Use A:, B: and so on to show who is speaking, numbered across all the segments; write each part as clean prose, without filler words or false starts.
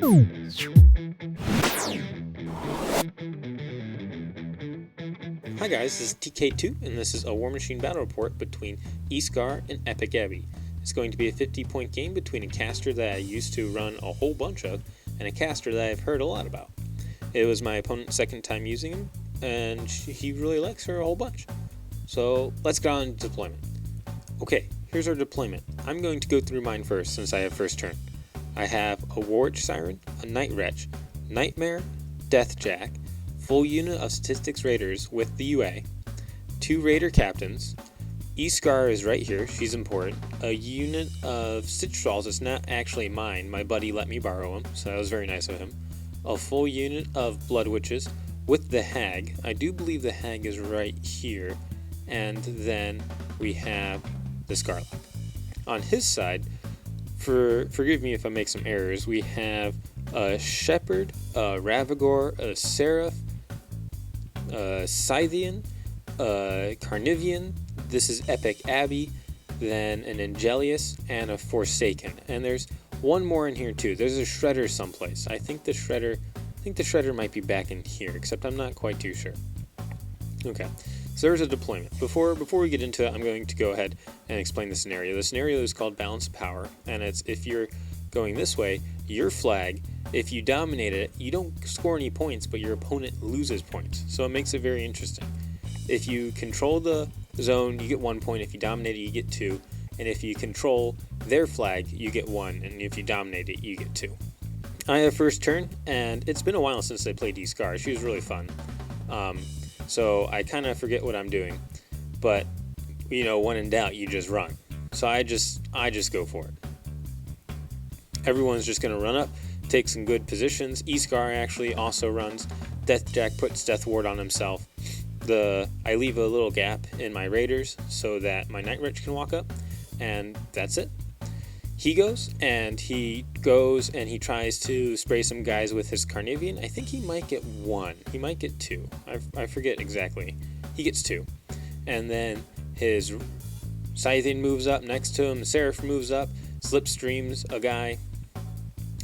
A: Hi guys, this is TK2 and this is a Warmachine Battle Report between eSkarre and eAbby. It's going to be a 50-point game between a caster that I used to run a whole bunch of and a caster that I've heard a lot about. It was my opponent's second time using him and he really likes her a whole bunch. So let's get on to deployment. Okay, here's our deployment. I'm going to go through mine first since I have first turn. I have a Warwitch Siren, a Night Wretch, Nightmare, Deathjack, full unit of Statistics Raiders with the UA, 2 Raider Captains, eSkarre is right here, she's important, a unit of Stitch Trolls, it's not actually mine, my buddy let me borrow him, so that was very nice of him, a full unit of Blood Witches with the Hag, I do believe the Hag is right here, and then we have the Skarre. On his side, forgive me if I make some errors, we have a Shepherd, a Ravagore, a Seraph, a Scythian, a Carnivian, this is eAbby, then an Angelius, and a Forsaken. And there's one more in here too. There's a Shredder someplace. I think the Shredder might be back in here, except I'm not quite too sure. Okay, so there's a deployment. Before we get into it, I'm going to go ahead and explain the scenario. The scenario is called Balance of Power, and it's if you're going this way, your flag, if you dominate it, you don't score any points, but your opponent loses points. So it makes it very interesting. If you control the zone, you get 1 point. If you dominate it, you get 2. And if you control their flag, you get 1. And if you dominate it, you get 2. I have first turn, and it's been a while since I played eSkarre. She was really fun. So I kind of forget what I'm doing. But, you know, when in doubt, you just run. So I just go for it. Everyone's just going to run up, take some good positions. eSkarre actually also runs. Deathjack puts Death Ward on himself. I leave a little gap in my Raiders so that my Night Witch can walk up, and that's it. He goes and he tries to spray some guys with his Carnivian. I think he might get 1. He might get 2. I forget exactly. He gets 2. And then his Scythian moves up next to him. The Seraph moves up, slipstreams a guy.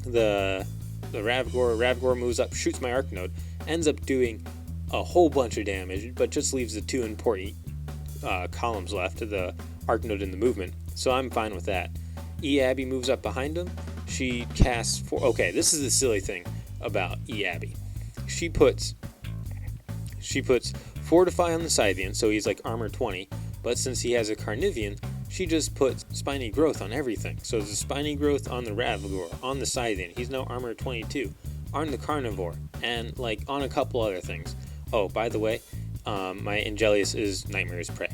A: The Ravagore moves up, shoots my Arc Node, ends up doing a whole bunch of damage, but just leaves the 2 important columns left to the Arc Node in the movement, so I'm fine with that. eAbby moves up behind him. She casts 4. Okay, this is the silly thing about eAbby. She puts Fortify on the Scythian, so he's like armor 20, but since he has a Carnivian, she just puts Spiny Growth on everything. So there's a Spiny Growth on the Ravagore, on the Scythian. He's now armor 22. On the Carnivore, and like on a couple other things. Oh, by the way, my Angelius is Nightmare's Prey.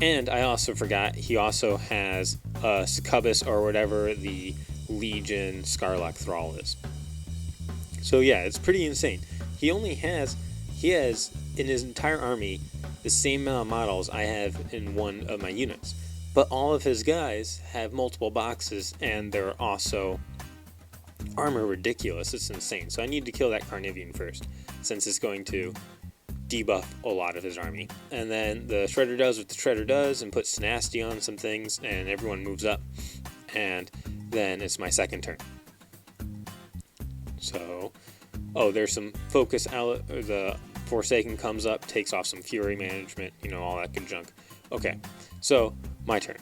A: And I also forgot, he also has Succubus or whatever the Legion Scarlock Thrall is. So yeah, it's pretty insane. He has in his entire army the same amount of models I have in one of my units. But all of his guys have multiple boxes, and they're also armor ridiculous. It's insane. So I need to kill that Carnivian first, since it's going to debuff a lot of his army. And then the Shredder does what the Shredder does and puts Tenacity on some things, and everyone moves up. And then it's my second turn. So, there's some focus out. The Forsaken comes up, takes off some Fury management, all that good junk. Okay, so my turn.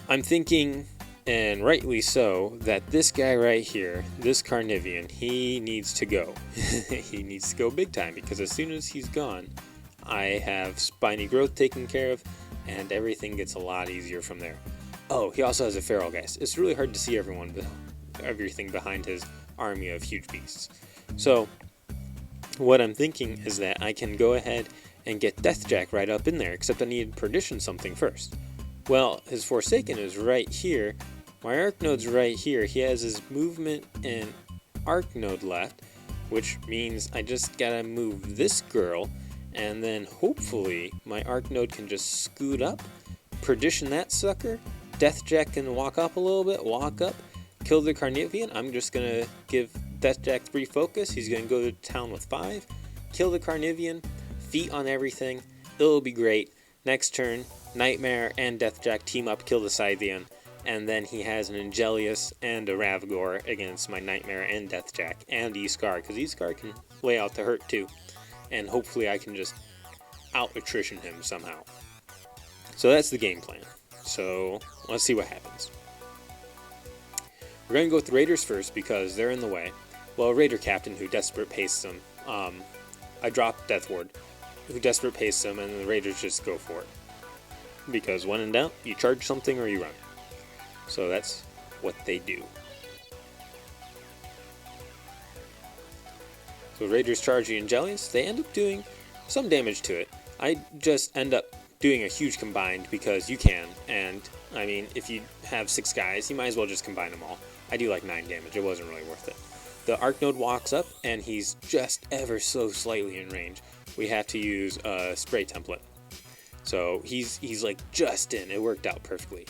A: I'm thinking, and rightly so, that this guy right here, this Carnivian, he needs to go. He needs to go big time, because as soon as he's gone, I have Spiny Growth taken care of, and everything gets a lot easier from there. Oh, he also has a Feral Geist. It's really hard to see everything behind his army of huge beasts. So, what I'm thinking is that I can go ahead and get Deathjack right up in there, except I need to Perdition something first. Well, his Forsaken is right here. My Arc Node's right here. He has his movement and Arc Node left, which means I just gotta move this girl, and then hopefully my Arc Node can just scoot up, Perdition that sucker, Deathjack can walk up a little bit, walk up, kill the Carnivian. I'm just gonna give Deathjack 3 focus. He's gonna go to town with 5, kill the Carnivian, feet on everything. It'll be great. Next turn, Nightmare and Deathjack team up, kill the Scythian. and then he has an Angelius and a Ravagore against my Nightmare and Deathjack and eSkarre, because eSkarre can lay out the hurt too, and hopefully I can just out-attrition him somehow. So that's the game plan. So let's see what happens. We're going to go with the Raiders first because they're in the way. Well, Raider Captain who desperate pastes them. I dropped Death Ward who desperate pastes them, and the Raiders just go for it. Because when in doubt, you charge something or you run. So that's what they do. So Raiders charge the Angelius. They end up doing some damage to it. I just end up doing a huge combined because you can. And, I mean, if you have 6 guys, you might as well just combine them all. I do like 9 damage. It wasn't really worth it. The Arc Node walks up, and he's just ever so slightly in range. We have to use a spray template. So he's like just in. It worked out perfectly.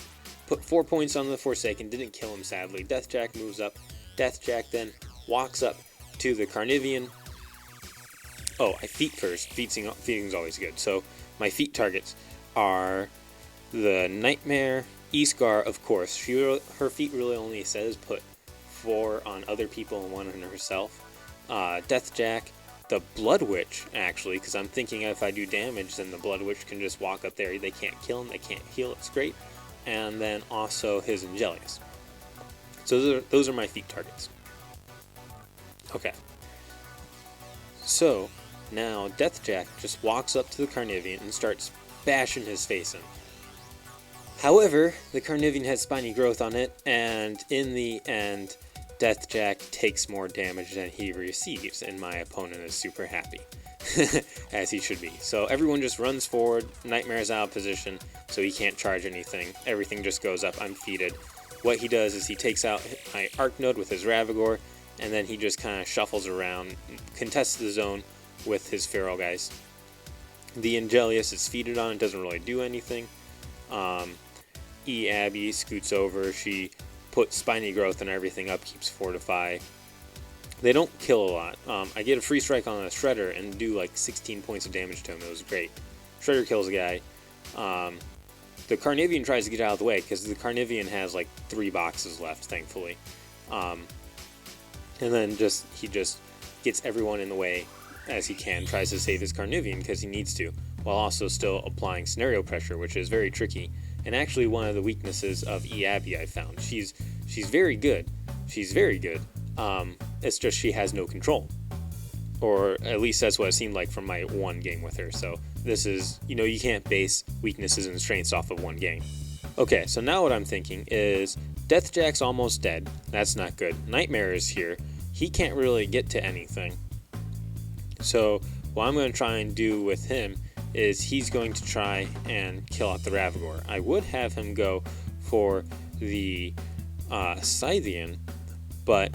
A: Put 4 points on the Forsaken, didn't kill him sadly. Deathjack moves up. Deathjack then walks up to the Carnivian. Oh, I feat first. Feating's always good. So my feat targets are the Nightmare, eSkarre, of course. Her feat really only says put 4 on other people and 1 on herself. Deathjack, the Blood Witch, actually, because I'm thinking if I do damage, then the Blood Witch can just walk up there. They can't kill him, they can't heal, it's great. And then also his Angelius. So those are my feat targets. Okay. So, now Deathjack just walks up to the Carnivian and starts bashing his face in. However, the Carnivian has spiny growth on it, and in the end, Deathjack takes more damage than he receives, and my opponent is super happy. As he should be. So everyone just runs forward, Nightmare's out of position, so he can't charge anything. Everything just goes up undefeated. What he does is he takes out my Arc Node with his Ravagore, and then he just kind of shuffles around, contests the zone with his Feral Guys. The Angelius is feeded on, it doesn't really do anything. eAbby scoots over, she puts Spiny Growth and everything up, keeps Fortify. They don't kill a lot. I get a free strike on a Shredder and do like 16 points of damage to him. It was great. Shredder kills a guy. The Carnivian tries to get out of the way because the Carnivian has like 3 boxes left, thankfully. And then he just gets everyone in the way as he can, tries to save his Carnivian because he needs to, while also still applying scenario pressure, which is very tricky. And actually one of the weaknesses of eAbby I found. She's very good. She's very good. It's just she has no control. Or at least that's what it seemed like from my one game with her. So this is, you can't base weaknesses and strengths off of one game. Okay, so now what I'm thinking is Deathjack's almost dead. That's not good. Nightmare is here. He can't really get to anything. So what I'm going to try and do with him is he's going to try and kill out the Ravagore. I would have him go for the Scythian, but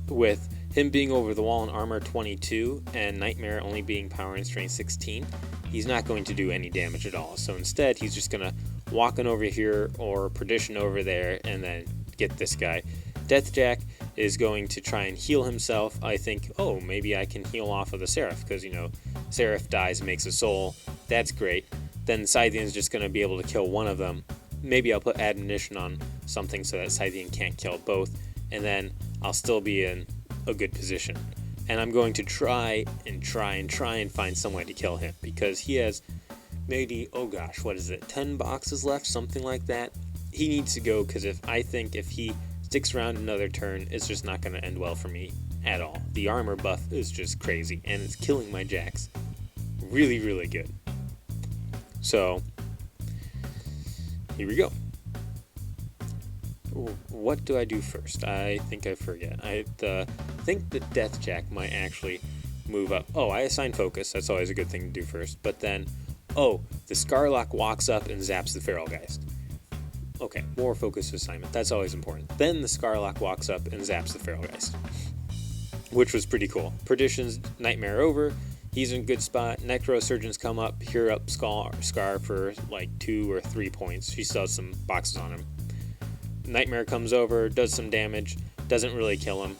A: with him being over the wall in armor 22 and Nightmare only being power and strength 16, he's not going to do any damage at all. So instead, he's just going to walk in over here or Perdition over there and then get this guy. Deathjack is going to try and heal himself. I think, maybe I can heal off of the Seraph because, Seraph dies and makes a soul. That's great. Then Scythian's just going to be able to kill one of them. Maybe I'll put Admonition on something so that Scythian can't kill both. And then I'll still be in a good position. And I'm going to try and find some way to kill him because he has maybe, 10 boxes left, something like that. He needs to go because if he sticks around another turn, it's just not going to end well for me at all. The armor buff is just crazy and it's killing my jacks. Really, really good. So, here we go. What do I do first? I think I forget. I think the Deathjack might actually move up. I assign focus. That's always a good thing to do first. But then, the Skarlock walks up and zaps the Feral Guys. Okay, more focus assignment. That's always important. Then the Skarlock walks up and zaps the Feral Guys, which was pretty cool. Perdition's Nightmare over. He's in a good spot. Necrosurgeons come up, heal up Skarre for like 2 or 3 points. She still has some boxes on him. Nightmare comes over, does some damage, doesn't really kill him.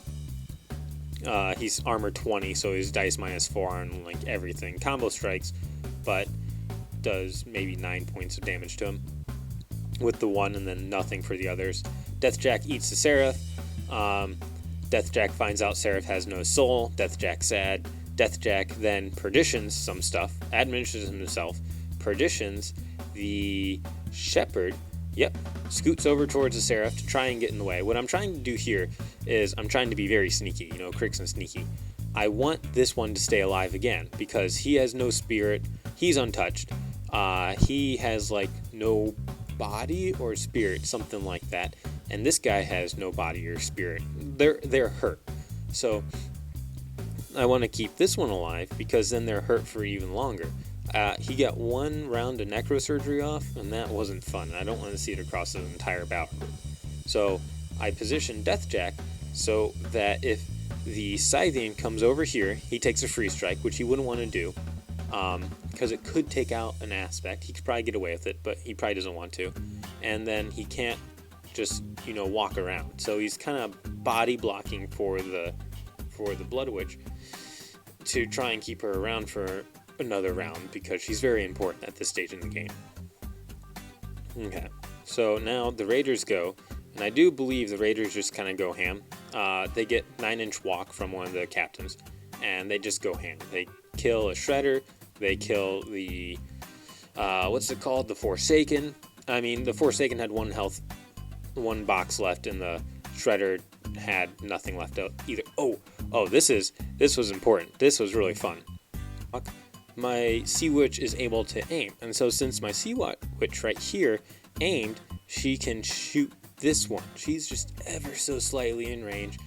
A: He's armor 20, so he's dice -4 on like everything. Combo strikes, but does maybe 9 points of damage to him. with the 1 and then nothing for the others. Deathjack eats the Seraph. Deathjack finds out Seraph has no soul. Deathjack sad. Deathjack then perditions some stuff, admonitions himself, perditions the shepherd. Yep, scoots over towards the Seraph to try and get in the way. What I'm trying to do here is I'm trying to be very sneaky, you know, Crix and sneaky. I want this one to stay alive again because he has no spirit. He's untouched. He has like no body or spirit, something like that. And this guy has no body or spirit. They're hurt. So I want to keep this one alive because then they're hurt for even longer. He got 1 round of necrosurgery off, and that wasn't fun. I don't want to see it across the entire battle group. So I position Deathjack so that if the Scythian comes over here, he takes a free strike, which he wouldn't want to do because it could take out an aspect. He could probably get away with it, but he probably doesn't want to. And then he can't just, you know, walk around. So he's kind of body blocking for the Blood Witch to try and keep her around for another round because she's very important at this stage in the game. Okay, so now the Raiders go, and I do believe the Raiders just kind of go ham. They get 9-inch walk from one of the captains, and they just go ham. They kill a Shredder, they kill the, what's it called, the Forsaken. I mean, the Forsaken had 1 health, 1 box left, and the Shredder had nothing left out either. Oh, this was important. This was really fun. My Sea Witch is able to aim, and so since my Sea Witch right here aimed, she can shoot this one. She's just ever so slightly in range.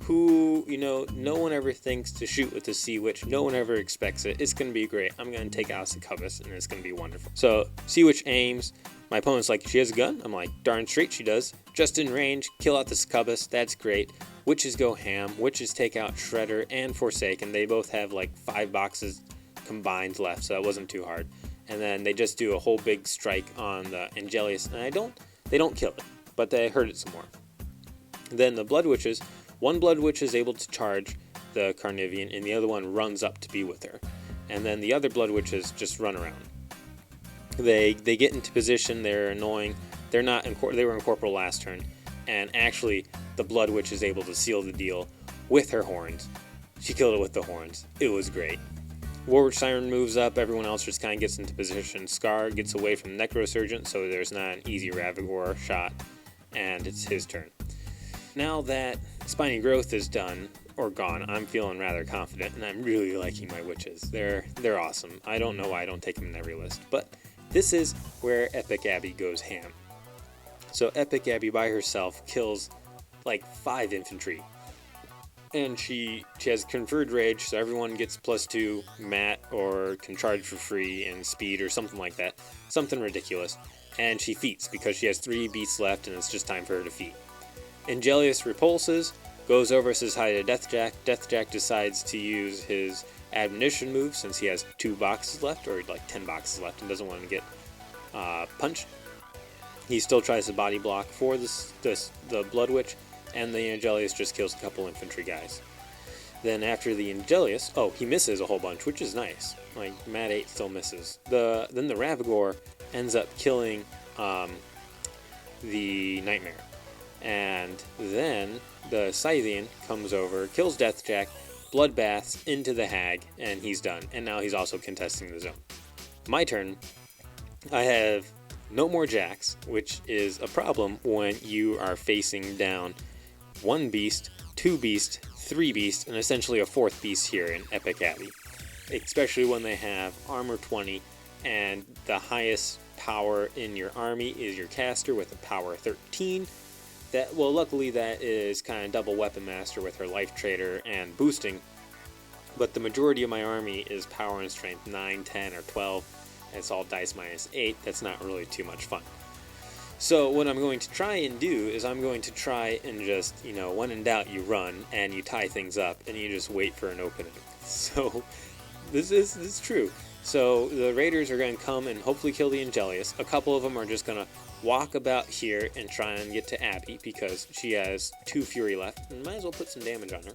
A: Who, you know, no one ever thinks to shoot with the Sea Witch. No one ever expects it. It's going to be great. I'm going to take out Succubus, and it's going to be wonderful. So Sea Witch aims. My opponent's like, she has a gun? I'm like, darn straight she does. Just in range, kill out the Succubus. That's great. Witches go ham. Witches take out Shredder and Forsaken. They both have like 5 boxes combined left, so that wasn't too hard. And then they just do a whole big strike on the Angelius, and they don't kill it, but they hurt it some more. Then the Blood Witches, one Blood Witch is able to charge the Carnivean, and the other one runs up to be with her. And then the other Blood Witches just run around. They get into position. They're annoying. They were in Corporal last turn, and actually the Blood Witch is able to seal the deal with her horns. She killed it with the horns. It was great. Warwitch Siren moves up, everyone else just kind of gets into position. Skarre gets away from Necrosurgent, so there's not an easy Ravagore shot, and it's his turn. Now that Spiny Growth is done, or gone, I'm feeling rather confident, and I'm really liking my witches. They're awesome. I don't know why I don't take them in every list, but this is where Epic Abby goes ham. So Epic Abby by herself kills like 5 infantry. And she has Conferred Rage, so everyone gets +2 mat or can charge for free and speed or something like that. Something ridiculous. And she feats because she has 3 beasts left and it's just time for her to feat. Angelius repulses, goes over, says hi to Deathjack. Deathjack decides to use his admonition move since he has 2 boxes left, or like 10 boxes left, and doesn't want to get punched. He still tries to body block for the Blood Witch, and the Angelius just kills a couple infantry guys. Then after the Angelius, he misses a whole bunch, which is nice. Like, Mat 8 still misses. Then the Ravagore ends up killing the Nightmare. And then the Scythian comes over, kills Deathjack, bloodbaths into the Hag, and he's done. And now he's also contesting the zone. My turn. I have no more jacks, which is a problem when you are facing down 1 beast, 2 beast, 3 beast, and essentially a 4th beast here in Epic Abby. Especially when they have armor 20, and the highest power in your army is your caster with a power 13. Luckily that is kind of double weapon master with her life trader and boosting, but the majority of my army is power and strength 9, 10, or 12. It's all dice -8. That's not really too much fun. So what I'm going to try and do is I'm going to try and just, when in doubt, you run and you tie things up and you just wait for an opening. So this is true. So the Raiders are going to come and hopefully kill the Angelius. A couple of them are just going to walk about here and try and get to Abby because she has 2 Fury left and might as well put some damage on her.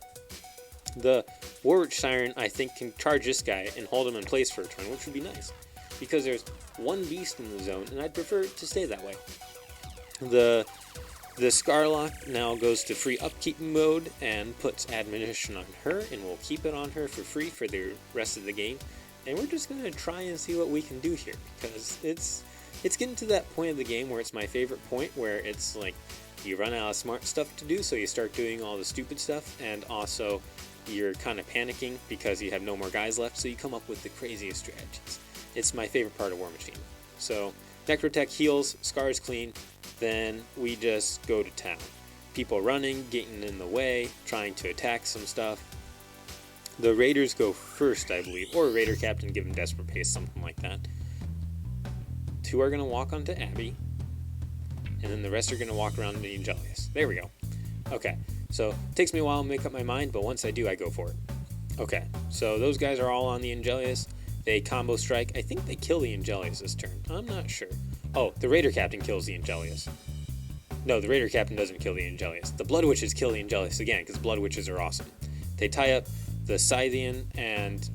A: The Warwitch Siren, I think, can charge this guy and hold him in place for a turn, which would be nice. Because there's 1 beast in the zone, and I'd prefer it to stay that way. The Skarlock now goes to free upkeep mode and puts Admonition on her, and we'll keep it on her for free for the rest of the game. And we're just going to try and see what we can do here, because it's getting to that point of the game where it's my favorite point, where it's like you run out of smart stuff to do, so you start doing all the stupid stuff, and also you're kind of panicking because you have no more guys left, so you come up with the craziest strategies. It's my favorite part of Warmachine. So counterattack heals, Skarre's clean, then we just go to town. People running, getting in the way, trying to attack some stuff. The raiders go first, I believe, or a raider captain, give them desperate pace, something like that. 2 are going to walk onto Abby, and then the rest are going to walk around the Angelius. There we go. Okay, so it takes me a while to make up my mind, but once I do, I go for it. Okay, so those guys are all on the Angelius. They combo strike. I think they kill the Angelius this turn. I'm not sure. Oh, the raider captain kills the Angelius. No, the raider captain doesn't kill the Angelius. The blood witches kill the Angelius again, because blood witches are awesome. They tie up the Scythian, and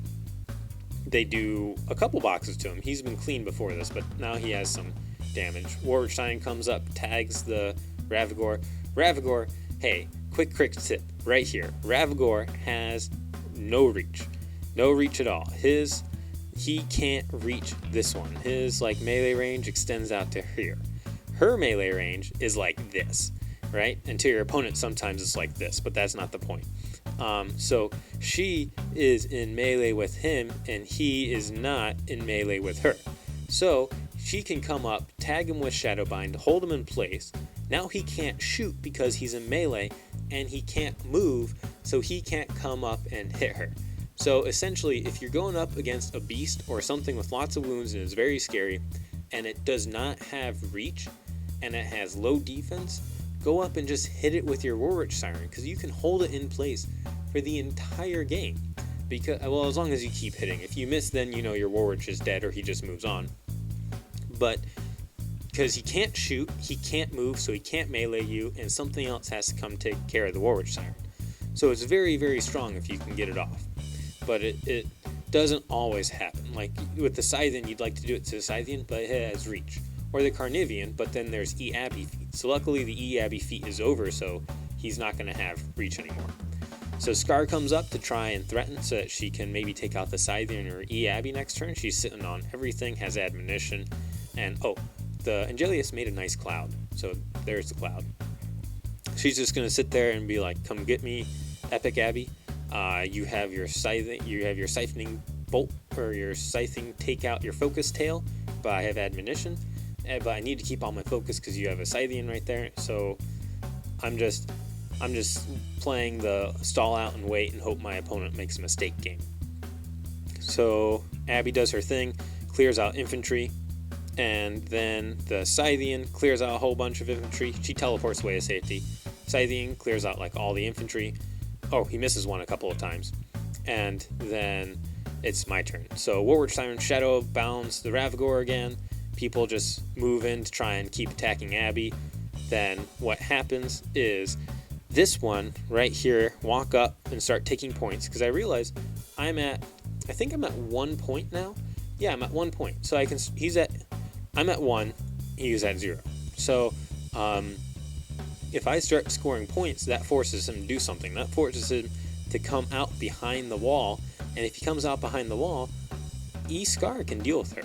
A: they do a couple boxes to him. He's been clean before this, but now he has some damage. Warmachine comes up, tags the Ravagore. Ravagore, hey, quick tip right here. Ravagore has no reach. No reach at all. He can't reach this one. His melee range extends out to here. Her melee range is like this, right? And to your opponent sometimes it's like this, but that's not the point. So she is in melee with him, and he is not in melee with her. So she can come up, tag him with Shadowbind, hold him in place. Now he can't shoot because he's in melee, and he can't move, so he can't come up and hit her. So essentially, if you're going up against a beast or something with lots of wounds and is very scary, and it does not have reach, and it has low defense, go up and just hit it with your Warwitch Siren, because you can hold it in place for the entire game. Because, well, as long as you keep hitting. If you miss, then you know your Warwitch is dead or he just moves on. But because he can't shoot, he can't move, so he can't melee you, and something else has to come take care of the Warwitch Siren. So it's very, very strong if you can get it off. But it doesn't always happen. Like with the Scythian, you'd like to do it to the Scythian, but it has reach. Or the Carnivian, but then there's eAbby feat. So luckily the eAbby feat is over, so he's not going to have reach anymore. So Skarre comes up to try and threaten so that she can maybe take out the Scythian or eAbby next turn. She's sitting on everything, has Admonition, and oh, the Angelius made a nice cloud. So there's the cloud. She's just going to sit there and be like, come get me, Epic Abby. You have your siphoning bolt, or your scything take out your focus tail, but I have Admonition. But I need to keep all my focus because you have a Scythian right there. So I'm just playing the stall out and wait and hope my opponent makes a mistake game. So Abby does her thing, clears out infantry, and then the Scythian clears out a whole bunch of infantry. She teleports away to safety. Scythian clears out all the infantry. Oh, he misses one a couple of times. And then it's my turn. So Warwitch Siren Shadow bounds the Ravagore again. People just move in to try and keep attacking Abby. Then what happens is this one right here walk up and start taking points, because I realize I think I'm at 1 point now. Yeah, I'm at 1 point. So I'm at 1, he's at 0. So if I start scoring points, that forces him to do something. That forces him to come out behind the wall, and if he comes out behind the wall, eSkarre can deal with her.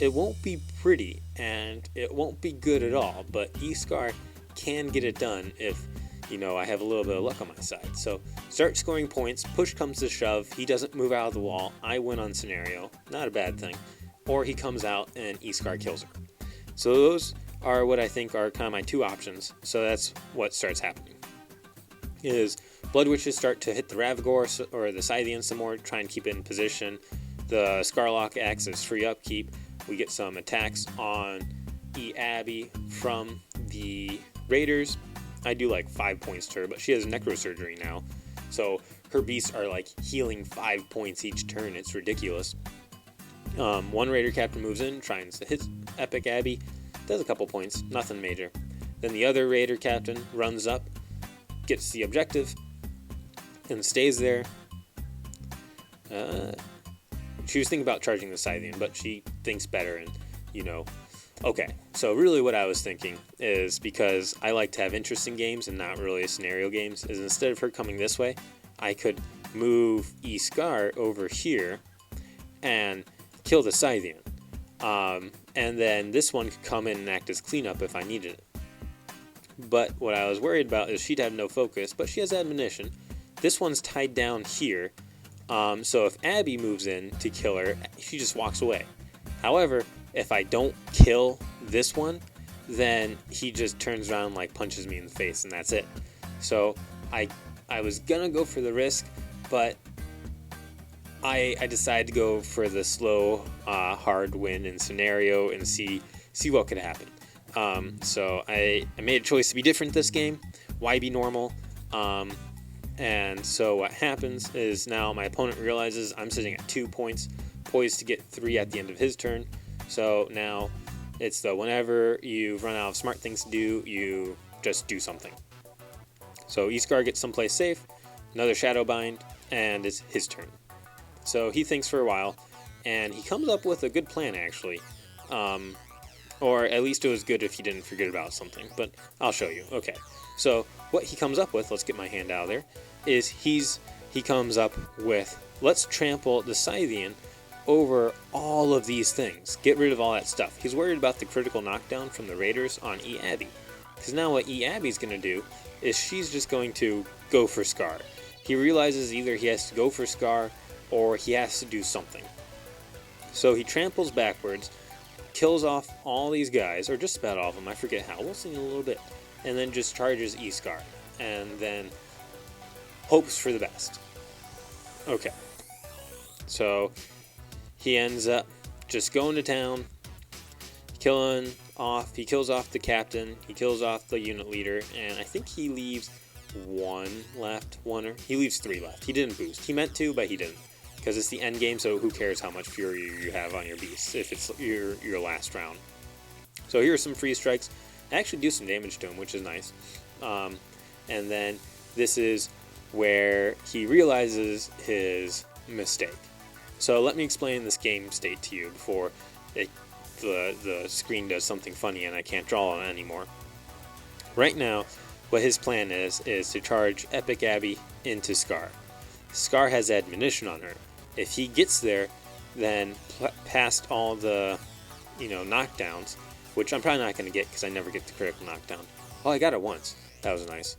A: It won't be pretty, and it won't be good at all, but eSkarre can get it done if, I have a little bit of luck on my side. So start scoring points, push comes to shove, he doesn't move out of the wall, I win on scenario, not a bad thing. Or he comes out and eSkarre kills her. So those are what I think are kind of my 2 options. So that's what starts happening. Is Blood Witches start to hit the Ravagore or the Scythian some more, try and keep it in position. The Skarlock acts as free upkeep. We get some attacks on eAbby from the Raiders. I do 5 points to her, but she has necrosurgery now. So her beasts are healing 5 points each turn. It's ridiculous. One Raider captain moves in, tries to hit Epic Abby, does a couple points, nothing major. Then the other Raider captain runs up, gets the objective, and stays there. She was thinking about charging the Scythian, but she thinks better and, Okay, so really what I was thinking is, because I like to have interesting games and not really scenario games, is instead of her coming this way, I could move eSkarre over here and kill the Scythian. And then this one could come in and act as cleanup if I needed it. But what I was worried about is she'd have no focus, but she has admonition. This one's tied down here, so if Abby moves in to kill her, she just walks away. However, if I don't kill this one, then he just turns around and like punches me in the face, and that's it. So I was gonna go for the risk, but I decided to go for the slow, hard win in scenario and see what could happen. So I made a choice to be different this game. Why be normal? And so what happens is now my opponent realizes I'm sitting at 2 points, poised to get 3 at the end of his turn. So now it's the whenever you've run out of smart things to do, you just do something. So eSkarre gets someplace safe, another shadow bind, and it's his turn. So he thinks for a while, and he comes up with a good plan actually. Or at least it was good if he didn't forget about something, but I'll show you. Okay, so what he comes up with, let's get my hand out of there, is he comes up with, let's trample the Scythian over all of these things. Get rid of all that stuff. He's worried about the critical knockdown from the raiders on eAbby. Because now what eAbby's going to do is she's just going to go for Skarre. He realizes either he has to go for Skarre or he has to do something. So he tramples backwards, kills off all these guys, or just about all of them, I forget how, we'll see in a little bit, and then just charges eSkarre, and then hopes for the best. Okay, so he ends up just going to town, he kills off the captain, he kills off the unit leader, and I think he leaves he leaves 3 left. He didn't boost. He meant to, but he didn't. Because it's the end game, so who cares how much fury you have on your beast if it's your last round. So here are some free strikes. I actually do some damage to him, which is nice. And then this is where he realizes his mistake. So let me explain this game state to you before the screen does something funny and I can't draw on it anymore. Right now, what his plan is to charge ePicAbby into Skarre. Skarre has admonition on her. If he gets there, then past all the, knockdowns, which I'm probably not going to get because I never get the critical knockdown. Oh, I got it once. That was nice.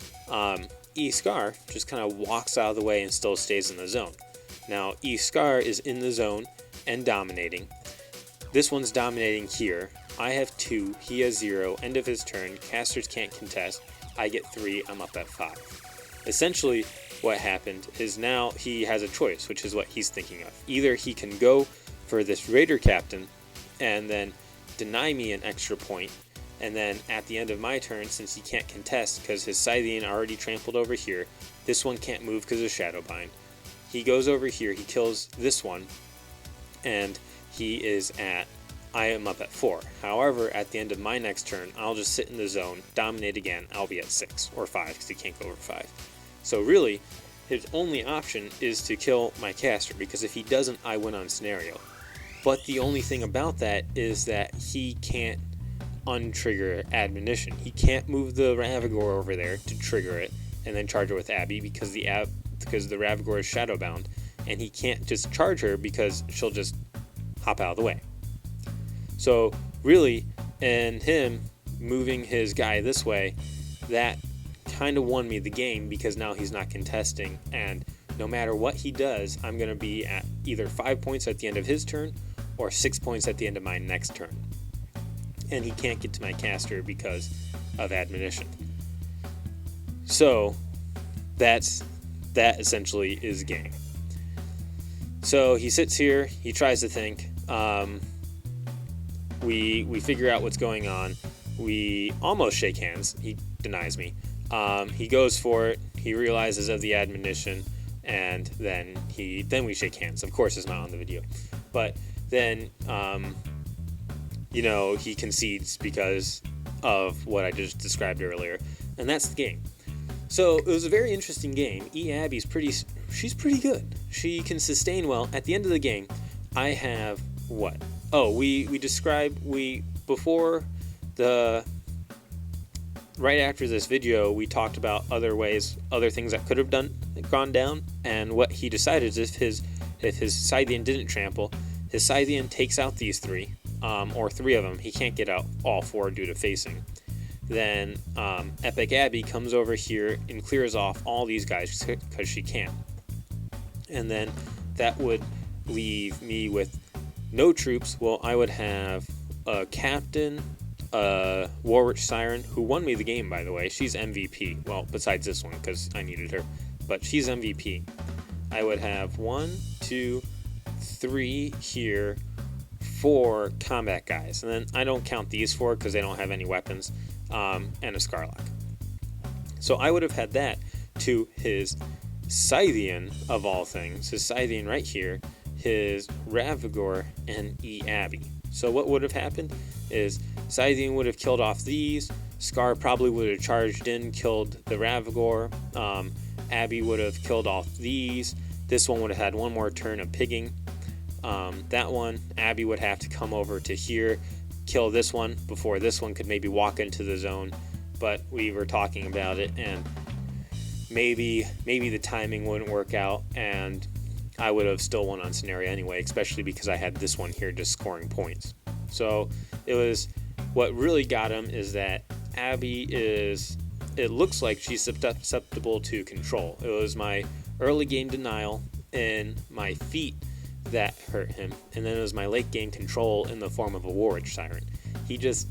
A: eSkarre just kind of walks out of the way and still stays in the zone. Now, eSkarre is in the zone and dominating. This one's dominating here. I have 2, he has 0, end of his turn, casters can't contest, I get 3, I'm up at 5. Essentially, what happened is now he has a choice, which is what he's thinking of. Either he can go for this raider captain and then deny me an extra point, and then at the end of my turn, since he can't contest because his Scythian already trampled over here, this one can't move because of shadow bind. He goes over here, he kills this one, and I am up at 4. However, at the end of my next turn, I'll just sit in the zone, dominate again, I'll be at 6 or 5 because he can't go over 5. So really, his only option is to kill my caster, because if he doesn't, I win on scenario. But the only thing about that is that he can't untrigger admonition. He can't move the Ravagore over there to trigger it and then charge her with Abby because the Ravagore is shadowbound, and he can't just charge her because she'll just hop out of the way. So really, and him moving his guy this way, that kind of won me the game, because now he's not contesting, and no matter what he does, I'm going to be at either 5 points at the end of his turn or 6 points at the end of my next turn. And he can't get to my caster because of admonition. So that essentially is game. So he sits here, he tries to think. We figure out what's going on. We almost shake hands. He denies me. He goes for it. He realizes of the admonition, and then we shake hands. Of course, it's not on the video, but then he concedes because of what I just described earlier, and that's the game. So it was a very interesting game. eAbby's she's pretty good. She can sustain well. At the end of the game, I have what? Oh, we before right after this video, we talked about other things that could have gone down, and what he decided is if his Scythian didn't trample, his Scythian takes out these three, or three of them. He can't get out all four due to facing. Then eAbby comes over here and clears off all these guys because she can. And then that would leave me with no troops. Well, I would have a captain, Warwitch Siren, who won me the game, by the way. She's MVP. Well, besides this one, because I needed her. But she's MVP. I would have 1, 2, 3 here, 4 combat guys. And then I don't count these 4 because they don't have any weapons, and a Skarlock. So I would have had that to his Scythian, of all things. His Scythian right here, his Ravagore, and eAbby. So what would have happened is Scythian would have killed off these. Skarre probably would have charged in, killed the Ravagore. Abby would have killed off these. This one would have had one more turn of pigging. That one, Abby would have to come over to here, kill this one before this one could maybe walk into the zone. But we were talking about it, and maybe the timing wouldn't work out, and I would have still won on scenario anyway, especially because I had this one here just scoring points. So it was, what really got him is that Abby it looks like she's susceptible to control. It was my early game denial and my feet that hurt him, and then it was my late game control in the form of a Warwitch Siren. He just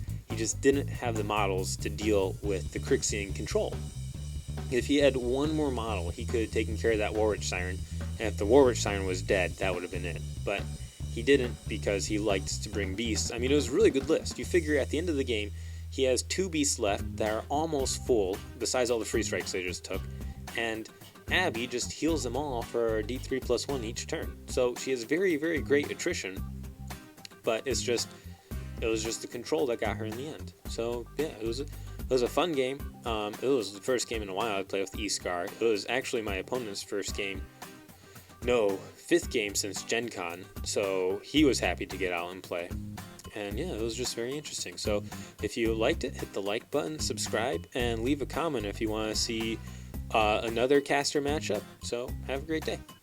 A: didn't have the models to deal with the Crixian control. If he had one more model, he could have taken care of that Warwitch Siren, and if the Warwitch Siren was dead, that would have been it. But he didn't, because he liked to bring beasts. I mean, it was a really good list. You figure at the end of the game, he has 2 beasts left that are almost full, besides all the free strikes they just took, and Abby just heals them all for D3+1 each turn. So she has very, very great attrition, but it was just the control that got her in the end. So yeah, it was a fun game. It was the first game in a while I played with eSkarre. It was actually my opponent's fifth game since Gen Con, so he was happy to get out and play. And yeah, it was just very interesting. So if you liked it, hit the like button, subscribe, and leave a comment if you want to see another caster matchup. So have a great day.